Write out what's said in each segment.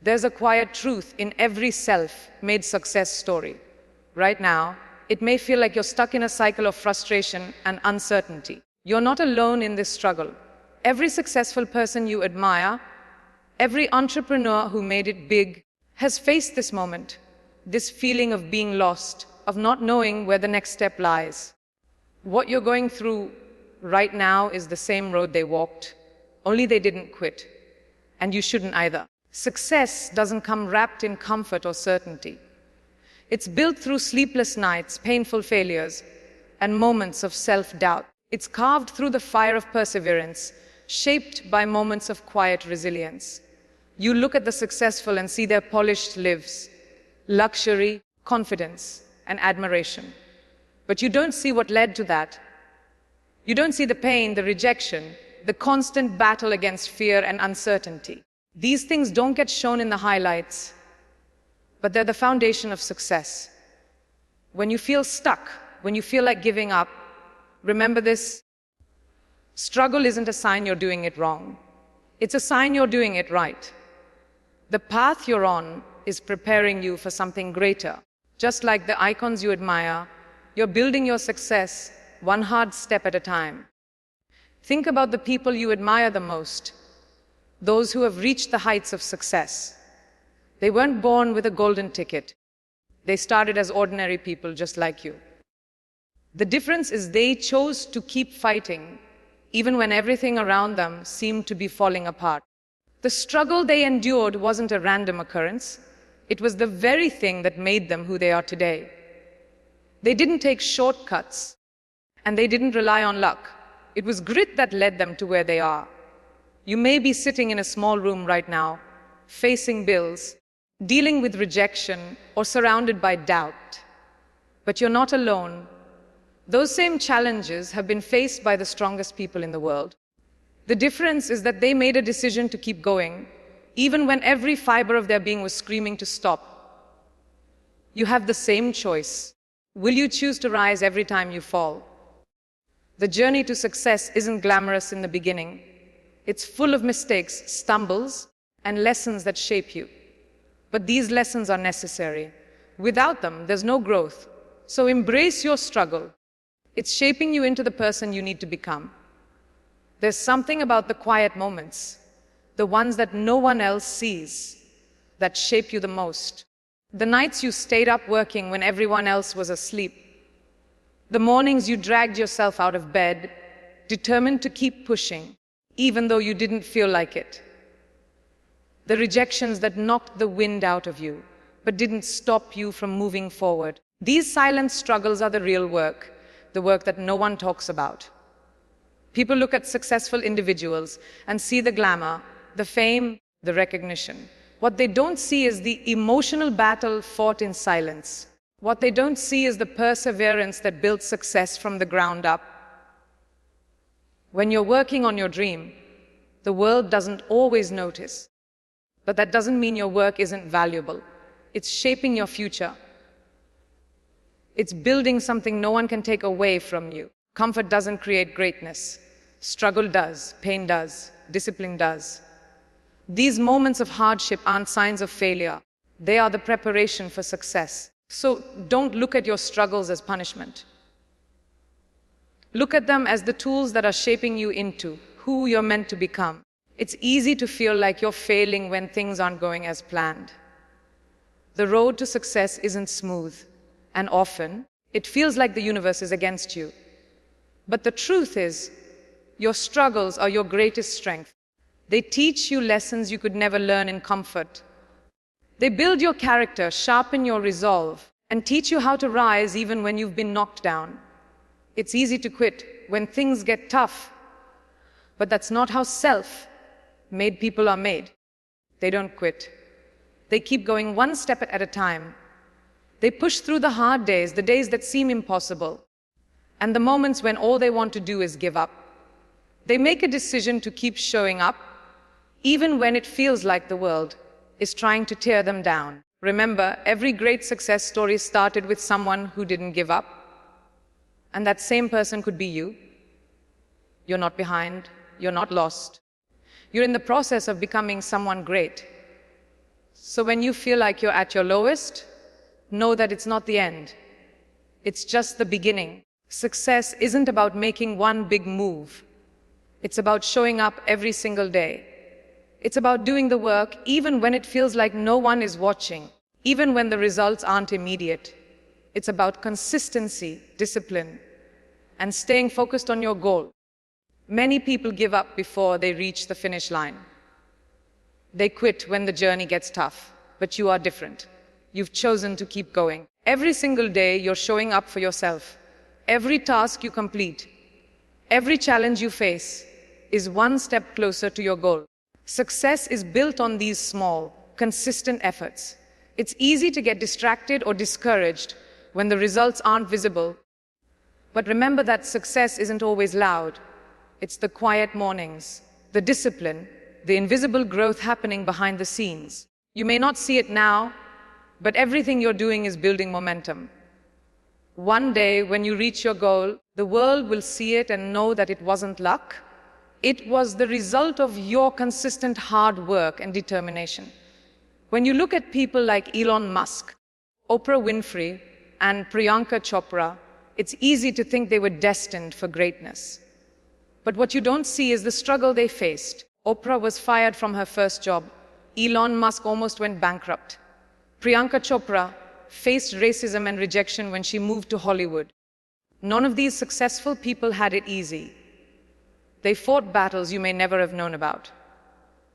There's a quiet truth in every self-made success story. Right now, it may feel like you're stuck in a cycle of frustration and uncertainty. You're not alone in this struggle. Every successful person you admire, every entrepreneur who made it big, has faced this moment, this feeling of being lost, of not knowing where the next step lies. What you're going through right now is the same road they walked, only they didn't quit. And you shouldn't either. Success doesn't come wrapped in comfort or certainty. It's built through sleepless nights, painful failures, and moments of self-doubt. It's carved through the fire of perseverance, shaped by moments of quiet resilience. You look at the successful and see their polished lives, luxury, confidence, and admiration. But you don't see what led to that. You don't see the pain, the rejection, the constant battle against fear and uncertainty. These things don't get shown in the highlights, but they're the foundation of success. When you feel stuck, when you feel like giving up, remember this: struggle isn't a sign you're doing it wrong. It's a sign you're doing it right. The path you're on is preparing you for something greater. Just like the icons you admire, you're building your success one hard step at a time. Think about the people you admire the most, those who have reached the heights of success. They weren't born with a golden ticket. They started as ordinary people just like you. The difference is they chose to keep fighting, even when everything around them seemed to be falling apart. The struggle they endured wasn't a random occurrence. It was the very thing that made them who they are today. They didn't take shortcuts, and they didn't rely on luck. It was grit that led them to where they are. You may be sitting in a small room right now, facing bills, dealing with rejection, or surrounded by doubt. But you're not alone. Those same challenges have been faced by the strongest people in the world. The difference is that they made a decision to keep going, even when every fiber of their being was screaming to stop. You have the same choice. Will you choose to rise every time you fall? The journey to success isn't glamorous in the beginning. It's full of mistakes, stumbles, and lessons that shape you. But these lessons are necessary. Without them, there's no growth. So embrace your struggle. It's shaping you into the person you need to become. There's something about the quiet moments, the ones that no one else sees, that shape you the most. The nights you stayed up working when everyone else was asleep. The mornings you dragged yourself out of bed, determined to keep pushing, even though you didn't feel like it. The rejections that knocked the wind out of you, but didn't stop you from moving forward. These silent struggles are the real work, the work that no one talks about. People look at successful individuals and see the glamour, the fame, the recognition. What they don't see is the emotional battle fought in silence. What they don't see is the perseverance that built success from the ground up. When you're working on your dream, the world doesn't always notice. But that doesn't mean your work isn't valuable. It's shaping your future. It's building something no one can take away from you. Comfort doesn't create greatness. Struggle does, pain does, discipline does. These moments of hardship aren't signs of failure. They are the preparation for success. So don't look at your struggles as punishment. Look at them as the tools that are shaping you into who you're meant to become. It's easy to feel like you're failing when things aren't going as planned. The road to success isn't smooth, and often it feels like the universe is against you. But the truth is, your struggles are your greatest strength. They teach you lessons you could never learn in comfort. They build your character, sharpen your resolve, and teach you how to rise even when you've been knocked down. It's easy to quit when things get tough, but that's not how self-made people are made. They don't quit. They keep going one step at a time. They push through the hard days, the days that seem impossible, and the moments when all they want to do is give up. They make a decision to keep showing up, even when it feels like the world is trying to tear them down. Remember, every great success story started with someone who didn't give up. And that same person could be you. You're not behind. You're not lost. You're in the process of becoming someone great. So when you feel like you're at your lowest, know that it's not the end. It's just the beginning. Success isn't about making one big move. It's about showing up every single day. It's about doing the work even when it feels like no one is watching, even when the results aren't immediate. It's about consistency, discipline, and staying focused on your goal. Many people give up before they reach the finish line. They quit when the journey gets tough, but you are different. You've chosen to keep going. Every single day, you're showing up for yourself. Every task you complete, every challenge you face is one step closer to your goal. Success is built on these small, consistent efforts. It's easy to get distracted or discouraged when the results aren't visible. But remember that success isn't always loud. It's the quiet mornings, the discipline, the invisible growth happening behind the scenes. You may not see it now, but everything you're doing is building momentum. One day, when you reach your goal, the world will see it and know that it wasn't luck. It was the result of your consistent hard work and determination. When you look at people like Elon Musk, Oprah Winfrey, and Priyanka Chopra, it's easy to think they were destined for greatness. But what you don't see is the struggle they faced. Oprah was fired from her first job. Elon Musk almost went bankrupt. Priyanka Chopra faced racism and rejection when she moved to Hollywood. None of these successful people had it easy. They fought battles you may never have known about.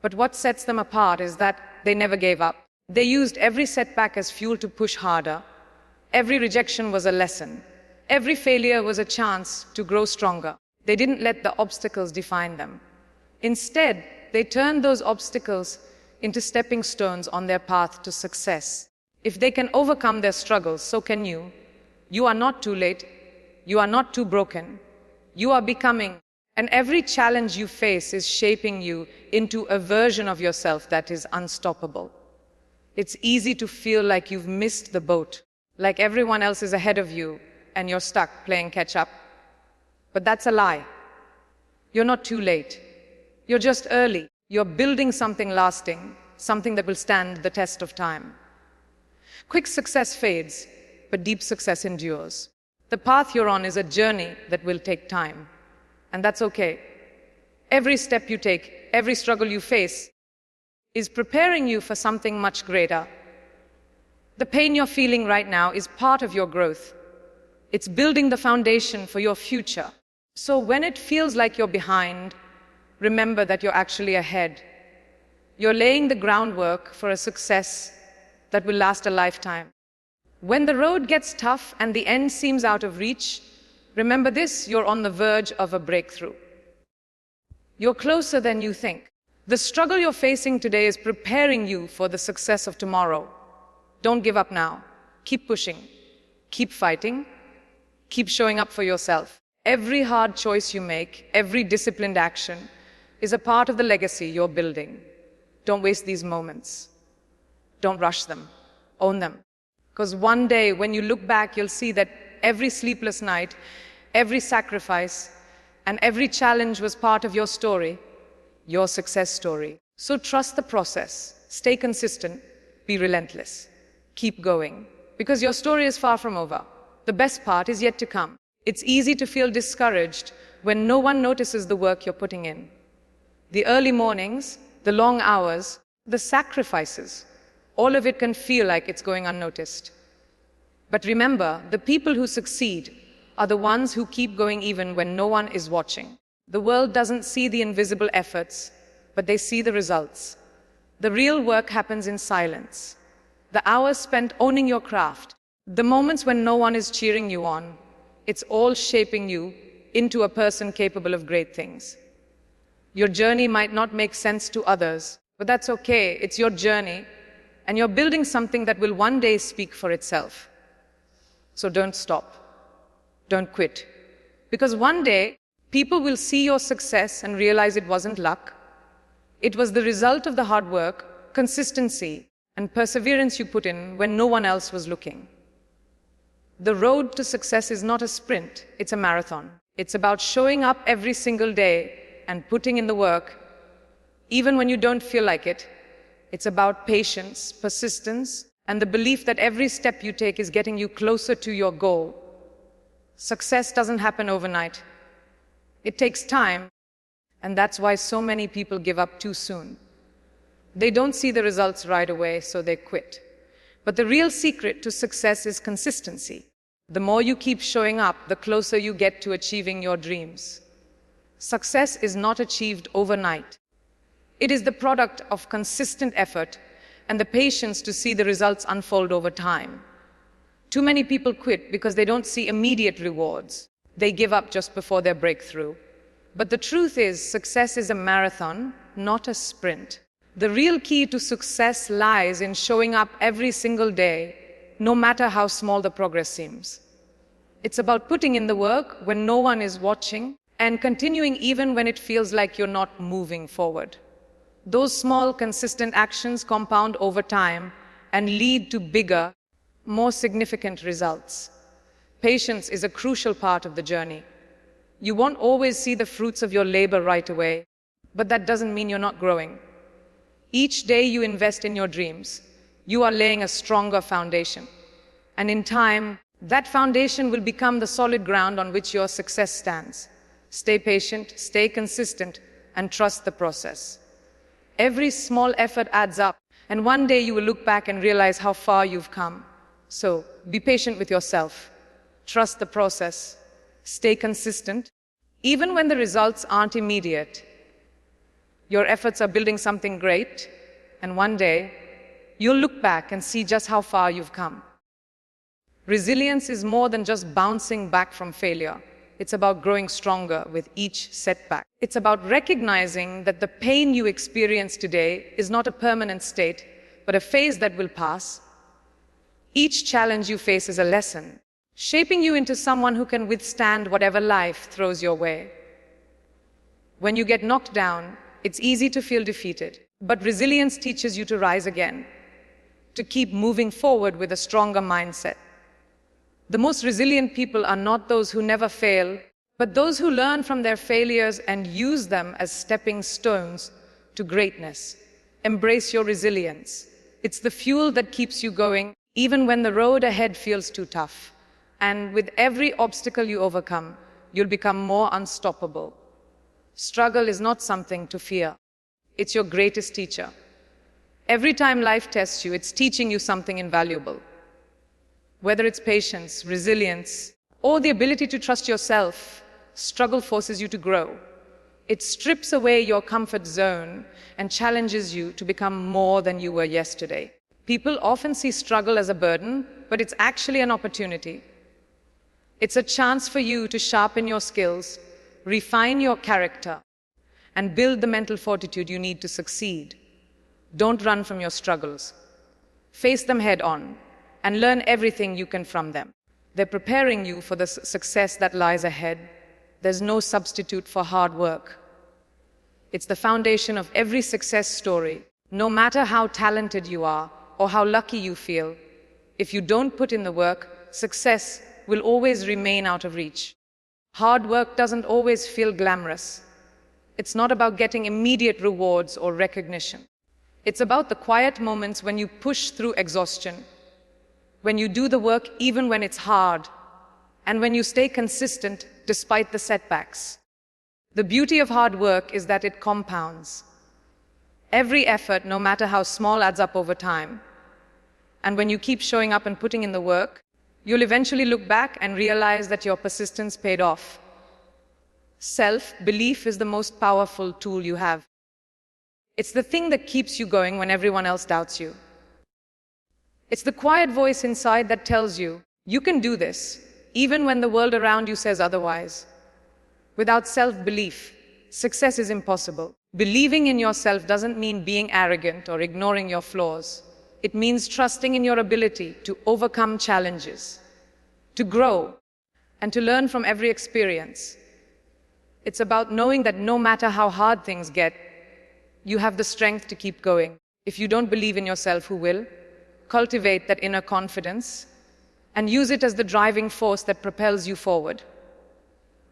But what sets them apart is that they never gave up. They used every setback as fuel to push harder. Every rejection was a lesson. Every failure was a chance to grow stronger. They didn't let the obstacles define them. Instead, they turned those obstacles into stepping stones on their path to success. If they can overcome their struggles, so can you. You are not too late. You are not too broken. You are becoming. And every challenge you face is shaping you into a version of yourself that is unstoppable. It's easy to feel like you've missed the boat, like everyone else is ahead of you and you're stuck playing catch up. But that's a lie. You're not too late. You're just early. You're building something lasting, something that will stand the test of time. Quick success fades, but deep success endures. The path you're on is a journey that will take time, and that's okay. Every step you take, every struggle you face, is preparing you for something much greater. The pain you're feeling right now is part of your growth. It's building the foundation for your future. So when it feels like you're behind, remember that you're actually ahead. You're laying the groundwork for a success that will last a lifetime. When the road gets tough and the end seems out of reach, remember this: you're on the verge of a breakthrough. You're closer than you think. The struggle you're facing today is preparing you for the success of tomorrow. Don't give up now. Keep pushing. Keep fighting. Keep showing up for yourself. Every hard choice you make, every disciplined action, is a part of the legacy you're building. Don't waste these moments. Don't rush them. Own them. Because one day, when you look back, you'll see that every sleepless night, every sacrifice, and every challenge was part of your story, your success story. So trust the process. Stay consistent. Be relentless. Keep going. Because your story is far from over. The best part is yet to come. It's easy to feel discouraged when no one notices the work you're putting in. The early mornings, the long hours, the sacrifices, all of it can feel like it's going unnoticed. But remember, the people who succeed are the ones who keep going even when no one is watching. The world doesn't see the invisible efforts, but they see the results. The real work happens in silence. The hours spent owning your craft, the moments when no one is cheering you on, it's all shaping you into a person capable of great things. Your journey might not make sense to others, but that's okay. It's your journey, and you're building something that will one day speak for itself. So don't stop. Don't quit. Because one day, people will see your success and realize it wasn't luck. It was the result of the hard work, consistency, and perseverance you put in when no one else was looking. The road to success is not a sprint, it's a marathon. It's about showing up every single day and putting in the work, even when you don't feel like it, It's about patience, persistence, and the belief that every step you take is getting you closer to your goal. Success doesn't happen overnight. It takes time, and that's why so many people give up too soon. They don't see the results right away, so they quit. But the real secret to success is consistency. The more you keep showing up, the closer you get to achieving your dreams. Success is not achieved overnight. It is the product of consistent effort and the patience to see the results unfold over time. Too many people quit because they don't see immediate rewards. They give up just before their breakthrough. But the truth is, success is a marathon, not a sprint. The real key to success lies in showing up every single day, no matter how small the progress seems. It's about putting in the work when no one is watching and continuing even when it feels like you're not moving forward. Those small, consistent actions compound over time and lead to bigger, more significant results. Patience is a crucial part of the journey. You won't always see the fruits of your labor right away, but that doesn't mean you're not growing. Each day you invest in your dreams, you are laying a stronger foundation. And in time, that foundation will become the solid ground on which your success stands. Stay patient, stay consistent, and trust the process. Every small effort adds up, and one day you will look back and realize how far you've come. So, be patient with yourself. Trust the process. Stay consistent. Even when the results aren't immediate, your efforts are building something great, and one day, you'll look back and see just how far you've come. Resilience is more than just bouncing back from failure. It's about growing stronger with each setback. It's about recognizing that the pain you experience today is not a permanent state, but a phase that will pass. Each challenge you face is a lesson, shaping you into someone who can withstand whatever life throws your way. When you get knocked down, it's easy to feel defeated, but resilience teaches you to rise again, to keep moving forward with a stronger mindset. The most resilient people are not those who never fail, but those who learn from their failures and use them as stepping stones to greatness. Embrace your resilience. It's the fuel that keeps you going, even when the road ahead feels too tough. And with every obstacle you overcome, you'll become more unstoppable. Struggle is not something to fear. It's your greatest teacher. Every time life tests you, it's teaching you something invaluable. Whether it's patience, resilience, or the ability to trust yourself, struggle forces you to grow. It strips away your comfort zone and challenges you to become more than you were yesterday. People often see struggle as a burden, but it's actually an opportunity. It's a chance for you to sharpen your skills, refine your character, and build the mental fortitude you need to succeed. Don't run from your struggles. Face them head on and learn everything you can from them. They're preparing you for the success that lies ahead. There's no substitute for hard work. It's the foundation of every success story. No matter how talented you are or how lucky you feel, if you don't put in the work, success will always remain out of reach. Hard work doesn't always feel glamorous. It's not about getting immediate rewards or recognition. It's about the quiet moments when you push through exhaustion, when you do the work even when it's hard, and when you stay consistent despite the setbacks. The beauty of hard work is that it compounds. Every effort, no matter how small, adds up over time. And when you keep showing up and putting in the work, you'll eventually look back and realize that your persistence paid off. Self-belief is the most powerful tool you have. It's the thing that keeps you going when everyone else doubts you. It's the quiet voice inside that tells you, you can do this, even when the world around you says otherwise. Without self-belief, success is impossible. Believing in yourself doesn't mean being arrogant or ignoring your flaws. It means trusting in your ability to overcome challenges, to grow, and to learn from every experience. It's about knowing that no matter how hard things get, you have the strength to keep going. If you don't believe in yourself, who will? Cultivate that inner confidence and use it as the driving force that propels you forward.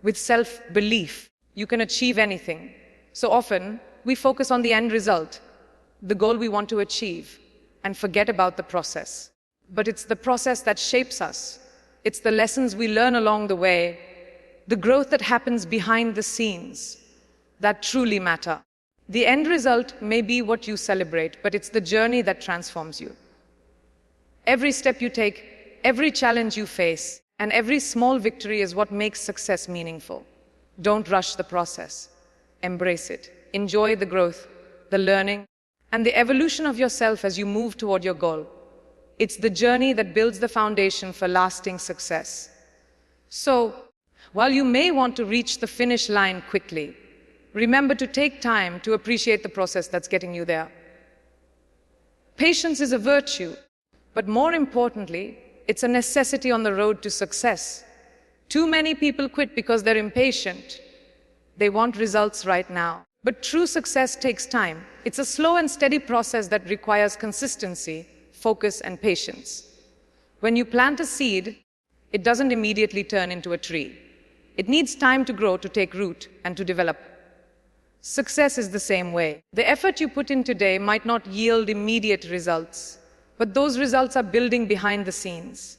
With self-belief, you can achieve anything. So often, we focus on the end result, the goal we want to achieve, and forget about the process. But it's the process that shapes us. It's the lessons we learn along the way, the growth that happens behind the scenes, that truly matter. The end result may be what you celebrate, but it's the journey that transforms you. Every step you take, every challenge you face, and every small victory is what makes success meaningful. Don't rush the process. Embrace it. Enjoy the growth, the learning, and the evolution of yourself as you move toward your goal. It's the journey that builds the foundation for lasting success. So, while you may want to reach the finish line quickly, remember to take time to appreciate the process that's getting you there. Patience is a virtue, but more importantly, it's a necessity on the road to success. Too many people quit because they're impatient. They want results right now. But true success takes time. It's a slow and steady process that requires consistency, focus, and patience. When you plant a seed, it doesn't immediately turn into a tree. It needs time to grow, to take root, and to develop. Success is the same way. The effort you put in today might not yield immediate results, but those results are building behind the scenes.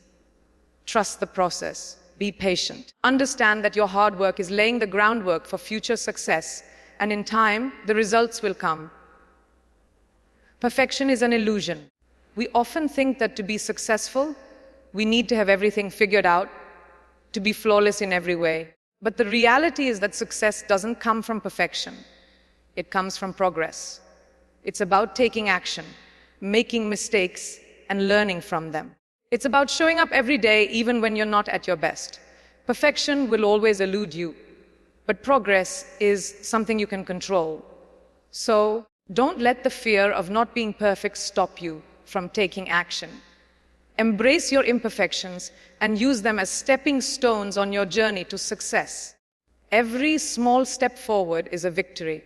Trust the process. Be patient. Understand that your hard work is laying the groundwork for future success, and in time, the results will come. Perfection is an illusion. We often think that to be successful, we need to have everything figured out, to be flawless in every way. But the reality is that success doesn't come from perfection. It comes from progress. It's about taking action, making mistakes, and learning from them. It's about showing up every day even when you're not at your best. Perfection will always elude you, but progress is something you can control. So, don't let the fear of not being perfect stop you from taking action. Embrace your imperfections and use them as stepping stones on your journey to success. Every small step forward is a victory.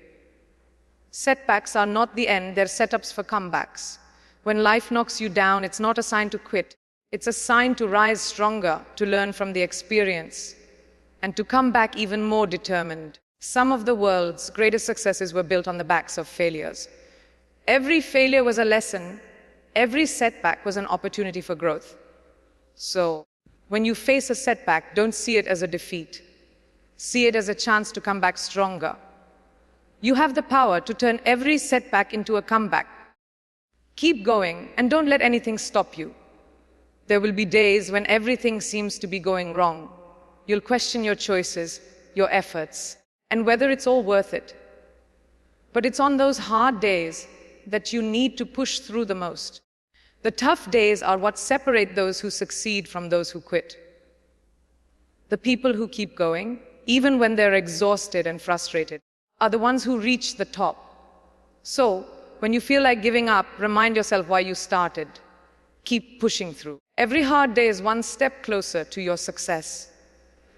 Setbacks are not the end, they're setups for comebacks. When life knocks you down, it's not a sign to quit. It's a sign to rise stronger, to learn from the experience, and to come back even more determined. Some of the world's greatest successes were built on the backs of failures. Every failure was a lesson. Every setback was an opportunity for growth. So, when you face a setback, don't see it as a defeat. See it as a chance to come back stronger. You have the power to turn every setback into a comeback. Keep going and don't let anything stop you. There will be days when everything seems to be going wrong. You'll question your choices, your efforts, and whether it's all worth it. But it's on those hard days that you need to push through the most. The tough days are what separate those who succeed from those who quit. The people who keep going, even when they're exhausted and frustrated, are the ones who reach the top. So, when you feel like giving up, remind yourself why you started. Keep pushing through. Every hard day is one step closer to your success.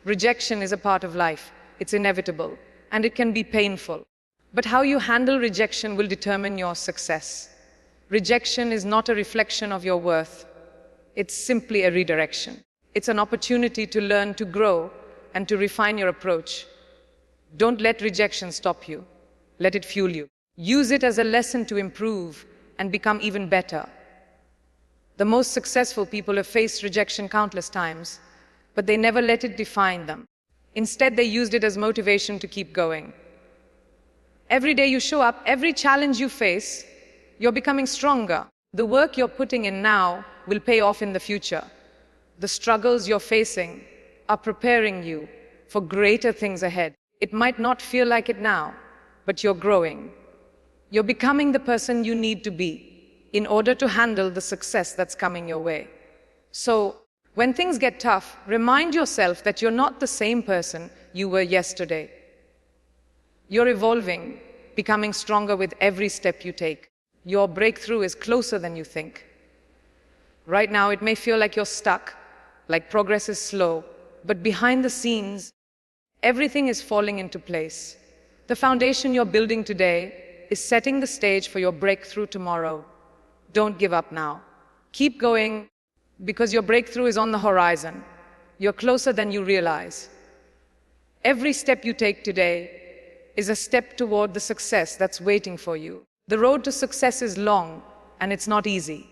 Rejection is a part of life. It's inevitable, and it can be painful. But how you handle rejection will determine your success. Rejection is not a reflection of your worth. It's simply a redirection. It's an opportunity to learn, to grow, and to refine your approach. Don't let rejection stop you. Let it fuel you. Use it as a lesson to improve and become even better. The most successful people have faced rejection countless times, but they never let it define them. Instead, they used it as motivation to keep going. Every day you show up, every challenge you face, you're becoming stronger. The work you're putting in now will pay off in the future. The struggles you're facing are preparing you for greater things ahead. It might not feel like it now, but you're growing. You're becoming the person you need to be in order to handle the success that's coming your way. So, when things get tough, remind yourself that you're not the same person you were yesterday. You're evolving, becoming stronger with every step you take. Your breakthrough is closer than you think. Right now, it may feel like you're stuck, like progress is slow, but behind the scenes, everything is falling into place. The foundation you're building today is setting the stage for your breakthrough tomorrow. Don't give up now. Keep going, because your breakthrough is on the horizon. You're closer than you realize. Every step you take today is a step toward the success that's waiting for you. The road to success is long and it's not easy,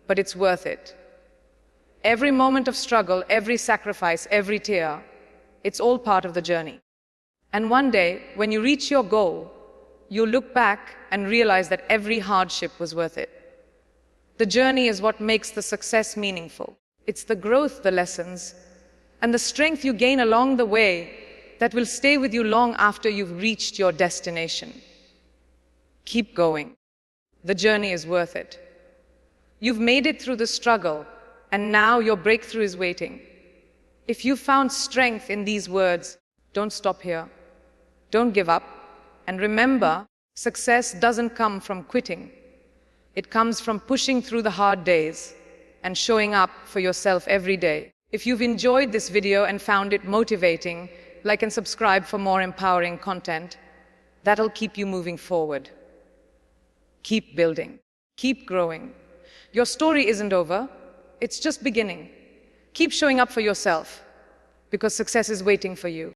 but it's worth it. Every moment of struggle, every sacrifice, every tear, it's all part of the journey. And one day, when you reach your goal, you'll look back and realize that every hardship was worth it. The journey is what makes the success meaningful. It's the growth, the lessons, and the strength you gain along the way that will stay with you long after you've reached your destination. Keep going. The journey is worth it. You've made it through the struggle, and now your breakthrough is waiting. If you found strength in these words, don't stop here. Don't give up. And remember, success doesn't come from quitting. It comes from pushing through the hard days and showing up for yourself every day. If you've enjoyed this video and found it motivating, like and subscribe for more empowering content. That'll keep you moving forward. Keep building. Keep growing. Your story isn't over. It's just beginning. Keep showing up for yourself, because success is waiting for you.